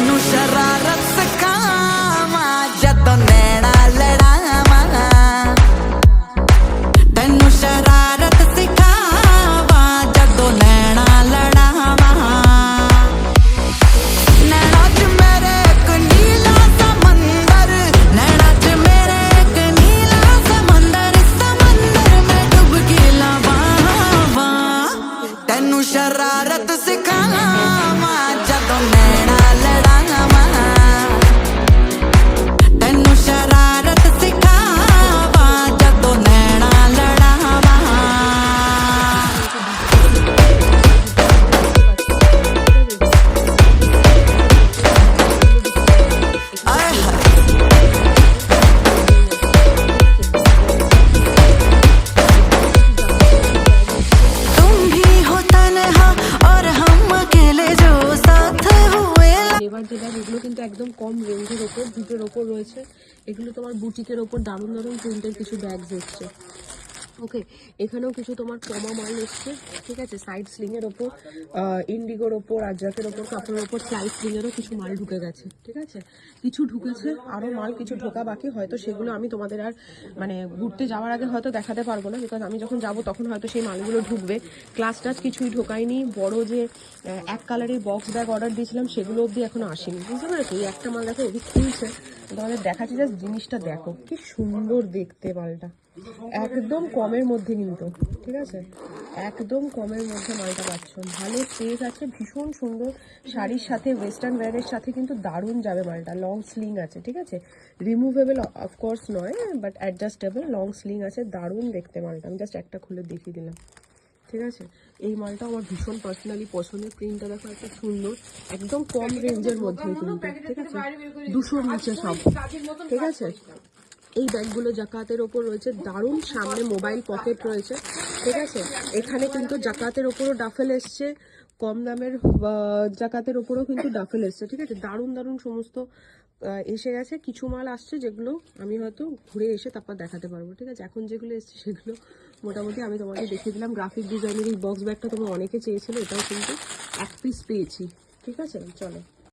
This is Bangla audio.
तेनू शरारत सिखावा जदों नैना लड़ावा तेनू शरारत सिखावा जदों नैना लड़ावा नैना च मेरे एक नीला समंदर नैना च मेरे एक नीला समंदर समंदर में डुबकी लवावा तेनू शरारत सिखावा जदों नैना लड़ावा तेनू शरारत सिखावा जदों नैना लड़ावा आय हाय तुम भी हो तन्हा और हम अकेले जो साथ हुए এবার যেটা এগুলো কিন্তু একদম কম রেঞ্জের ওপর, জুটের ওপর রয়েছে। এগুলো তোমার বুটিকের ওপর দারুণ দারুণ প্রিন্টের কিছু ব্যাগস এসছে। ওকে, এখানেও কিছু তোমার কমা মাল এসছে, ঠিক আছে। সাইড স্লিংয়ের ওপর, ইন্ডিগোর ওপর, আজরাকের ওপর, কাপড়ের ওপর স্লাইড স্লিংয়েরও কিছু মাল ঢুকে গেছে, ঠিক আছে। কিছু ঢুকেছে, আরও মাল কিছু ঢোকা বাকি, হয়তো সেগুলো আমি তোমাদের আর মানে ঘুরতে যাওয়ার আগে হয়তো দেখাতে পারবো না, বিকজ আমি যখন যাব তখন হয়তো সেই মালগুলো ঢুকবে। ক্লাস টাচ কিছুই ঢোকায়নি। বড় যে এক কালারের বক্স ব্যাগ অর্ডার দিয়েছিলাম সেগুলো অবধি এখনো আসেনি, বুঝতে পেরেছো। এই একটা মাল দেখো অভি খুলছে, তোমাদের দেখাচ্ছি, জাস্ট জিনিসটা দেখো কি সুন্দর দেখতে মালটা। একদম কমের মধ্যে কিন্তু, ঠিক আছে, একদম কমের মধ্যে মালটা পাচ্ছ। ভালো পেজ আছে, ভীষণ সুন্দর। শাড়ির সাথে ওয়েস্টার্ন ওয়্যারের সাথে কিন্তু দারুণ যাবে মালটা। লং স্লিং আছে, ঠিক আছে, রিমুভেবল অফকোর্স নয়, বাট অ্যাডজাস্টেবল। লং স্লিং আছে, দারুণ দেখতে মালটা। আমি জাস্ট একটা খুলে দেখিয়ে দিলাম, ঠিক আছে। এই মালটা আমার ভীষণ পার্সোনালি পছন্দের। প্রিন্টটা দেখো এত সুন্দর, একদম কম রেঞ্জের মধ্যে কিন্তু, ঠিক আছে। 200-র নিচে সব, ঠিক আছে। এই ব্যাগগুলো জাকাতের ওপর রয়েছে, দারুণ। সামনে মোবাইল পকেট রয়েছে, ঠিক আছে। এখানে কিন্তু জাকাতের ওপরও ডাফেল এসছে, কম দামের জাকাতের ওপরও কিন্তু ডাফেল এসছে, ঠিক আছে। দারুণ দারুণ সমস্ত এসে গেছে। কিছু মাল আসছে যেগুলো আমি হয়তো ঘুরে এসে তারপর দেখাতে পারবো, ঠিক আছে। এখন যেগুলো এসছে সেগুলো মোটামুটি আমি তোমাকে দেখিয়ে দিলাম। গ্রাফিক ডিজাইনের এই বক্স ব্যাগটা তোমরা অনেকে চেয়েছিল, এটাও কিন্তু এক পিস পেয়েছি, ঠিক আছে। চলো।